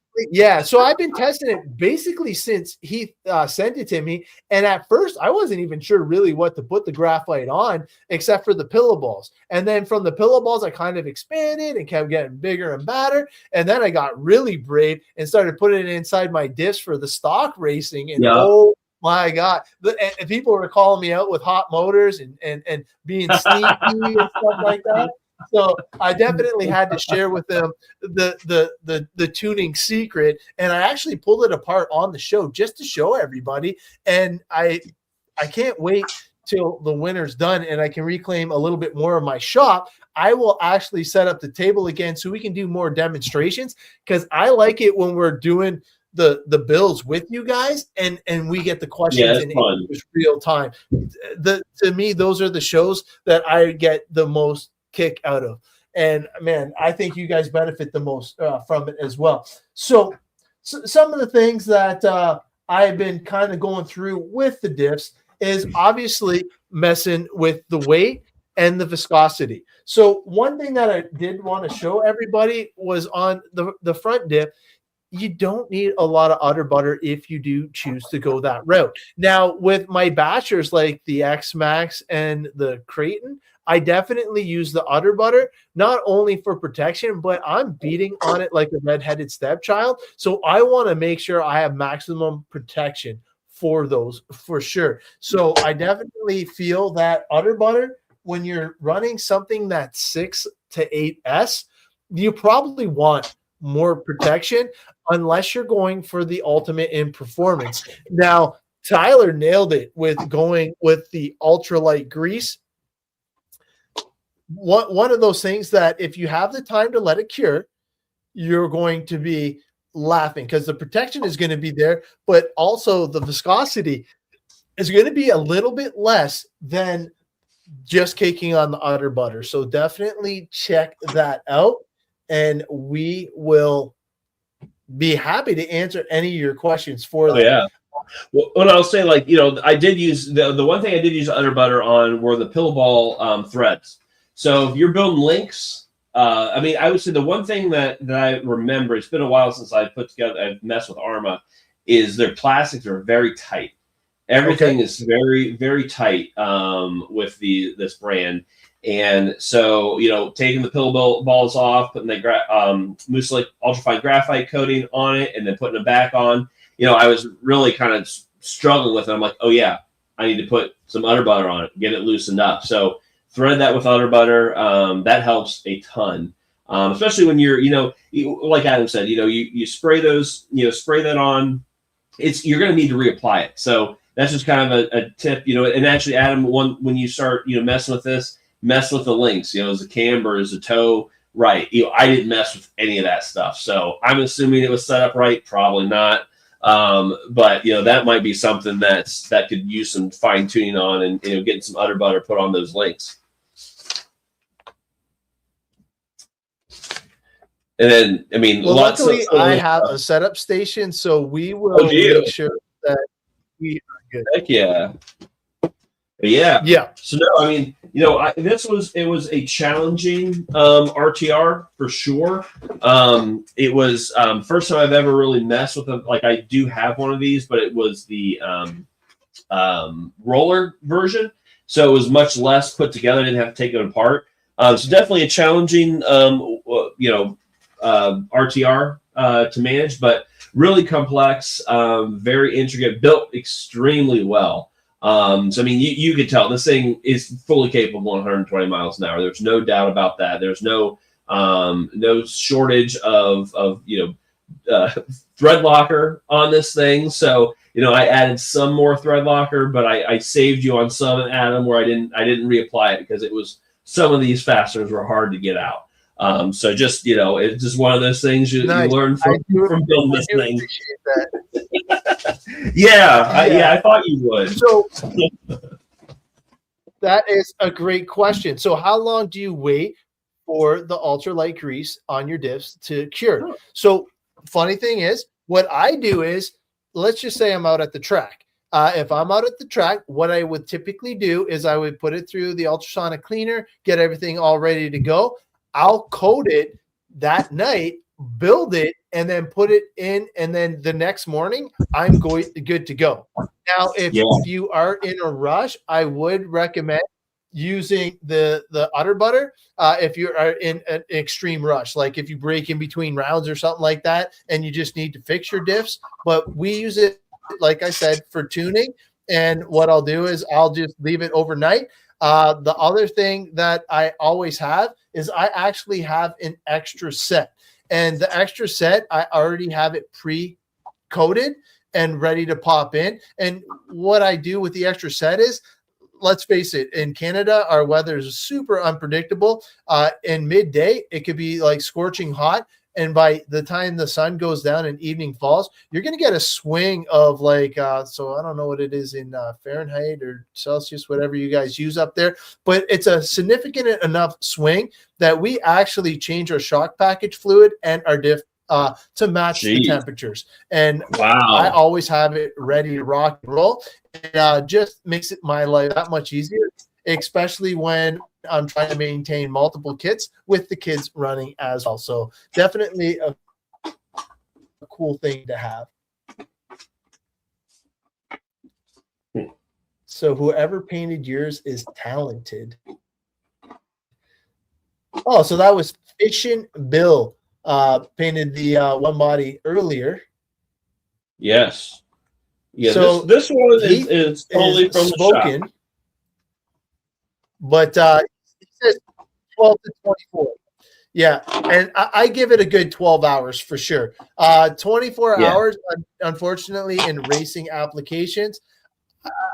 so I've been testing it basically since he sent it to me. And at first, I wasn't even sure really what to put the graphite on, except for the pillow balls. And then from the pillow balls, I kind of expanded and kept getting bigger and badder. And then I got really brave and started putting it inside my disc for the stock racing. And oh my God, and people were calling me out with hot motors and being sneaky and stuff like that. So I definitely had to share with them the tuning secret, and I actually pulled it apart on the show just to show everybody. And I can't wait till the winter's done and I can reclaim a little bit more of my shop. I will actually set up the table again so we can do more demonstrations, because I like it when we're doing the builds with you guys and we get the questions in real time. To me, those are the shows that I get the most kick out of. And man, I think you guys benefit the most from it as well. So some of the things that I've been kind of going through with the diffs is obviously messing with the weight and the viscosity. So one thing that I did want to show everybody was on the front dip. You don't need a lot of udder butter if you do choose to go that route. Now, with my bashers like the X-Max and the Creighton, I definitely use the udder butter, not only for protection, but I'm beating on it like a red-headed stepchild. So I want to make sure I have maximum protection for those, for sure. So I definitely feel that udder butter, when you're running something that's 6 to 8S, you probably want more protection unless you're going for the ultimate in performance. Now, Tyler nailed it with going with the ultralight grease. One of those things that if you have the time to let it cure, you're going to be laughing because the protection is going to be there, but also the viscosity is going to be a little bit less than just caking on the udder butter. So definitely check that out, and we will be happy to answer any of your questions for that. Yeah. Well, when I'll say, like, I did use the one thing I did use udder butter on were the pillowball threads. So if you're building links, I would say the one thing that I remember, it's been a while since I've messed with Arma, is their plastics are very tight. Everything is very, very tight with this brand. And so, taking the pillow balls off, putting the Mucilage ultrafine graphite coating on it, and then putting them back on, I was really kind of struggling with it. I'm like, oh yeah, I need to put some udder butter on it, get it loosened up. So thread that with udder butter. That helps a ton, especially when you're, like Adam said, you spray those, spray that on. You're going to need to reapply it. So that's just kind of a tip, And actually, Adam, when you start, messing with this, mess with the links, is the camber, is the toe right? I didn't mess with any of that stuff. So I'm assuming it was set up right. Probably not. But that might be something that could use some fine tuning on, and getting some udder butter put on those links. And then, luckily I have a setup station, so we will make sure that we are good. Heck yeah. Yeah. So no, it was a challenging RTR for sure. It was first time I've ever really messed with them. Like, I do have one of these, but it was the roller version, so it was much less put together. I didn't have to take it apart. So definitely a challenging RTR to manage, but really complex, very intricate, built extremely well. So you could tell this thing is fully capable of 120 miles an hour. There's no doubt about that. There's no shortage of thread locker on this thing. So I added some more thread locker, but I saved you on some, Adam, where I didn't reapply it because it was, some of these fasteners were hard to get out. So just it's just one of those things you learn from building this thing. I thought you would. So that is a great question. So how long do you wait for the ultralight grease on your diffs to cure? Oh. So funny thing is, what I do is, let's just say I'm out at the track. If I'm out at the track, what I would typically do is I would put it through the ultrasonic cleaner, get everything all ready to go. I'll coat it that night, build it, and then put it in, and then the next morning I'm good to go. Now, if you are in a rush, I would recommend using the udder butter. If you are in an extreme rush, like if you break in between rounds or something like that, and you just need to fix your diffs. But we use it, like I said, for tuning. And what I'll do is I'll just leave it overnight. The other thing that I always have is I actually have an extra set. And the extra set, I already have it pre-coded and ready to pop in. And what I do with the extra set is, let's face it, in Canada, our weather is super unpredictable. In midday, it could be like scorching hot. And by the time the sun goes down and evening falls, you're going to get a swing of like, so I don't know what it is in Fahrenheit or Celsius, whatever you guys use up there, but it's a significant enough swing that we actually change our shock package fluid and our diff to match the temperatures. And I always have it ready to rock and roll. It just makes it my life that much easier, especially when I'm trying to maintain multiple kits with the kids running as well. So definitely a cool thing to have. So whoever painted yours is talented. Oh, so that was Fishin' Bill painted the one body earlier. Yes. Yeah, so this one is totally from spoken, the shop. But it says 12 to 24. Yeah, and I give it a good 12 hours for sure. 24 hours, unfortunately, in racing applications,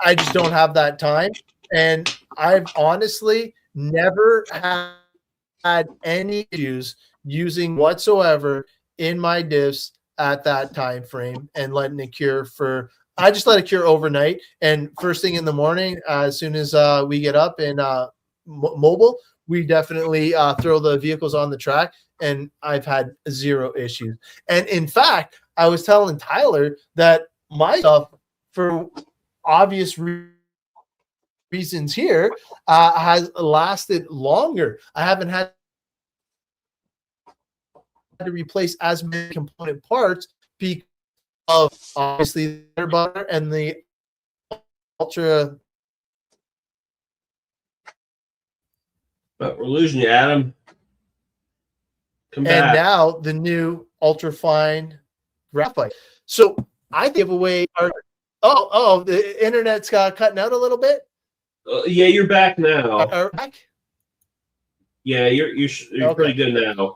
I just don't have that time. And I've honestly never had any issues using whatsoever in my diffs at that time frame and letting it cure for. I just let it cure overnight, and first thing in the morning, as soon as we get up and mobile, we definitely throw the vehicles on the track, and I've had zero issues. And in fact, I was telling Tyler that my stuff, for obvious reasons here, has lasted longer. I haven't had to replace as many component parts because of obviously their butter and the ultra. But we're losing you, Adam. Come back. And now the new ultra fine graphite. So I give away our. Oh, the internet's cutting out a little bit. Yeah, you're back now. Are back? Yeah, you're Okay. Pretty good now.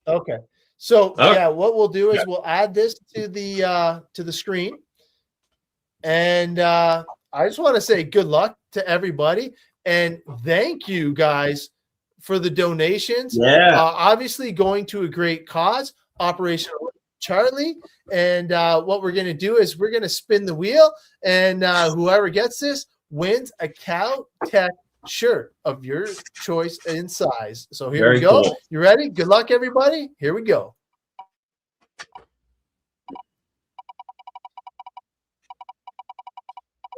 Okay. So yeah, what we'll do is we'll add this to the screen, and I just want to say good luck to everybody and thank you guys for the donations. Yeah, obviously going to a great cause, Operation Charlie. And what we're going to do is we're going to spin the wheel, and whoever gets this wins a Cow Tech shirt of your choice in size. So here we go. Cool. You ready? Good luck, everybody. Here we go.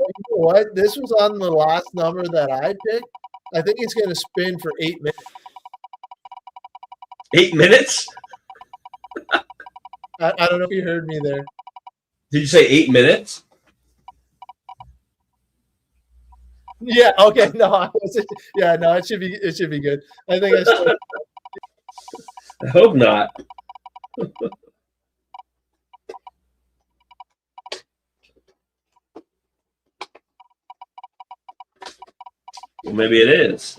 You know what? This was on the last number that I picked. I think it's going to spin for 8 minutes. 8 minutes? I don't know if you heard me there. Did you say 8 minutes? Yeah. Okay. No. Yeah. No. It should be good. I think I should. I hope not. Well, maybe it is.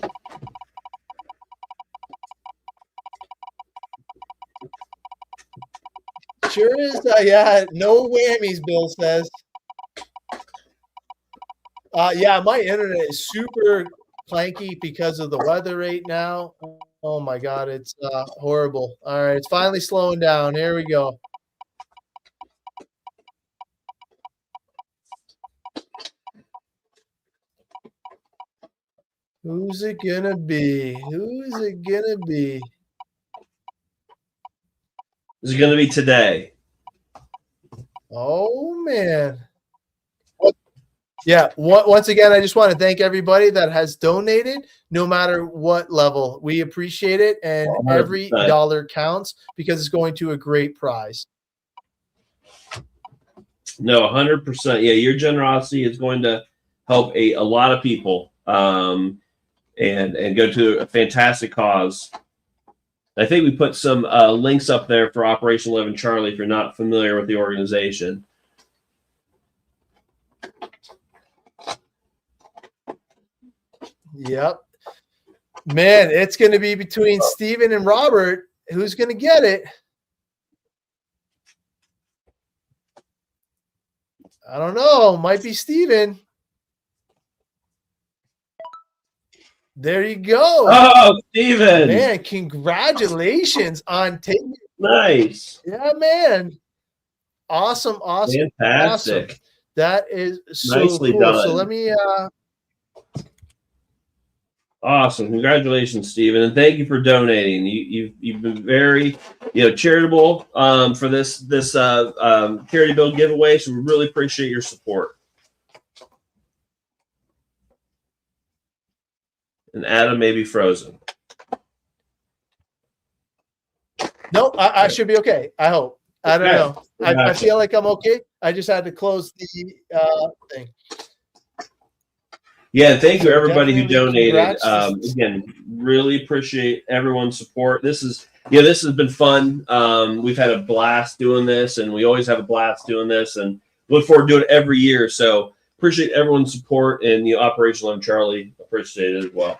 Sure is. Yeah. No whammies, Bill says. Yeah, my internet is super clanky because of the weather right now. Oh my God, it's horrible. All right, it's finally slowing down. Here we go. Who's it gonna be? Who's it gonna be? Is it gonna be today? Oh man. Yeah, once again, I just want to thank everybody that has donated, no matter what level. We appreciate it, and 100%. Every dollar counts because it's going to a great prize. No, 100%. Yeah, your generosity is going to help a lot of people and go to a fantastic cause. I think we put some links up there for Operation 11 Charlie if you're not familiar with the organization. Yep. Man, it's going to be between Steven and Robert. Who's going to get it? I don't know. Might be Steven. There you go. Oh, Steven. Man, congratulations on taking it. Nice. Yeah, man. Awesome. Fantastic. Awesome. That is so Nicely cool. done. So let me Awesome. Congratulations, Steven. And thank you for donating. You've been very, charitable for this charity build giveaway. So we really appreciate your support. And Adam may be frozen. No, I should be okay. I hope. I don't know. I feel like I'm okay. I just had to close the thing. Yeah, thank you everybody who Definitely donated. congrats. Again, really appreciate everyone's support. This has been fun. We've had a blast doing this, and we always have a blast doing this, and look forward to doing it every year. So appreciate everyone's support, and Operation Love Charlie appreciate it as well.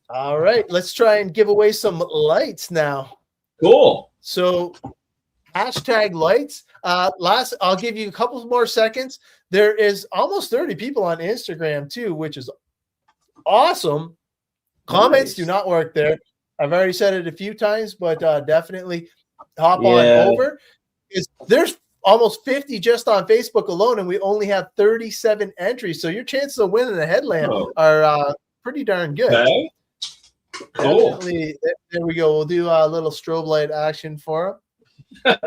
All right, let's try and give away some lights now. Cool. So hashtag lights. I'll give you a couple more seconds. There is almost 30 people on Instagram too, which is awesome. Comments do not work there. I've already said it a few times, but definitely hop on over. There's almost 50 just on Facebook alone, and we only have 37 entries. So your chances of winning a headlamp are pretty darn good. Okay. Cool. Definitely. There we go. We'll do a little strobe light action for them.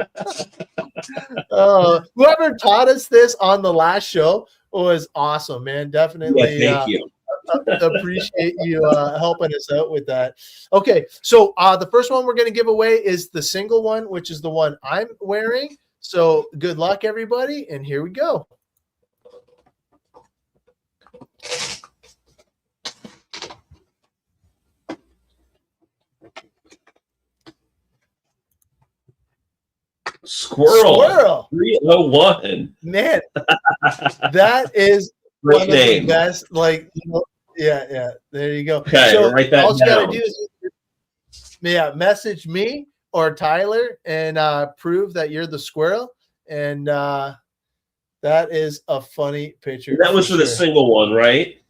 Whoever taught us this on the last show was awesome, man. Definitely. Thank you. Appreciate you helping us out with that. Okay, so the first one we're going to give away is the single one, which is the one I'm wearing. So good luck, everybody, and here we go. Squirrel 301. Man, that is Great one name. of the best. Yeah. There you go. Okay, so write that all you down. gotta do is message me or Tyler and prove that you're the squirrel. And that is a funny picture. That was for the single one, right?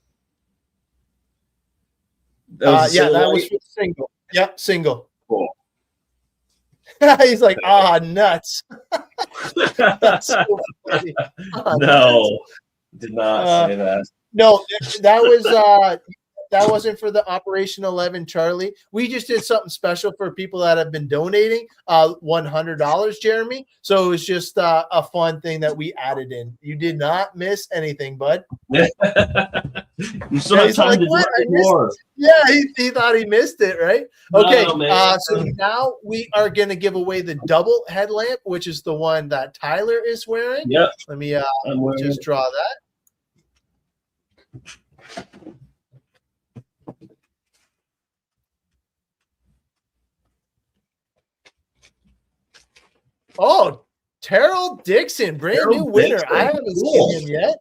That was for the single. Yep, single. Cool. He's like, nuts. That's so funny. No, did not say that. No, that wasn't for the Operation 11 Charlie. We just did something special for people that have been donating $100, Jeremy. So it was just a fun thing that we added in. You did not miss anything, bud. You still have time to do more. Yeah, he thought he missed it, right? Okay, no, so now we are going to give away the double headlamp, which is the one that Tyler is wearing. Yep. Let me just draw that. Oh, Terrell Dixon, brand new winner. Dixon. I haven't seen him yet.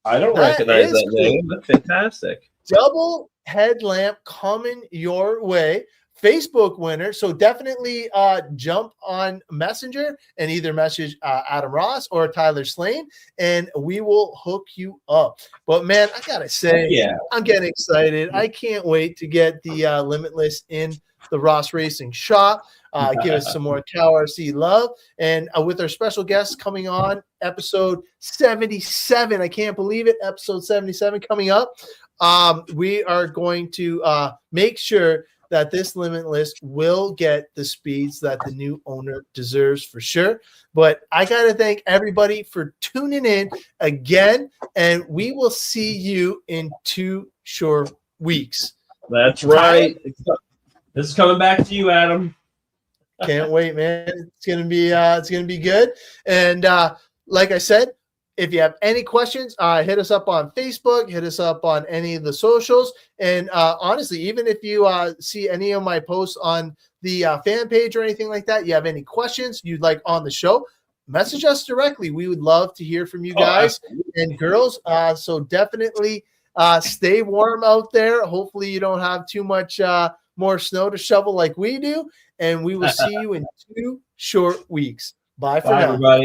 I don't recognize that name. That's fantastic. Double headlamp coming your way. Facebook winner. So definitely jump on Messenger and either message Adam Ross or Tyler Slane, and we will hook you up. But man, I gotta say, I'm getting excited. I can't wait to get the Limitless in the Ross Racing shop. Give us some more CowRC love. And with our special guests coming on, episode 77. I can't believe it. Episode 77 coming up. We are going to make sure that this Limitless will get the speeds that the new owner deserves for sure. But I got to thank everybody for tuning in again, and we will see you in 2 short weeks. That's right. This is coming back to you, Adam. Can't wait, man. It's gonna be good. And like I said, if you have any questions, hit us up on Facebook, hit us up on any of the socials. And honestly, even if you see any of my posts on the fan page or anything like that, you have any questions you'd like on the show, message us directly. We would love to hear from you guys and girls. So definitely Stay warm out there. Hopefully you don't have too much more snow to shovel like we do. And we will see you in 2 short weeks. Bye for now. Everybody.